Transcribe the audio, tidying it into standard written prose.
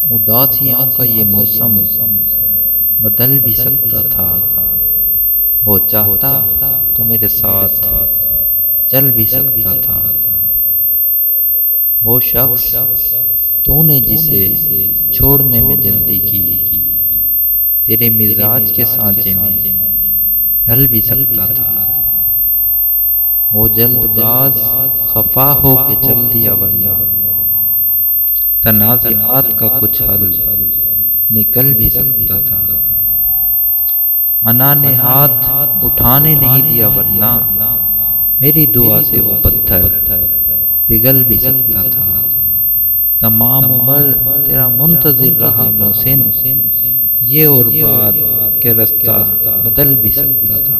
اداسیوں کا یہ موسم بدل بھی سکتا تھا، وہ چاہتا تو میرے ساتھ چل بھی سکتا تھا۔ وہ شخص تو نے جسے چھوڑنے میں جلدی کی، تیرے مزاج کے سانچے میں ڈھل بھی سکتا تھا۔ وہ جلد باز خفا ہو کے چل دیا، ورنہ تنازعات کا کچھ حل نکل بھی سکتا تھا۔ انا نے ہاتھ اٹھانے نہیں دیا، ورنہ میری دعا سے وہ پتھر پگھل بھی سکتا تھا۔ تمام عمر تیرا منتظر رہا محسن، یہ اور بات کہ رستہ بدل بھی سکتا تھا۔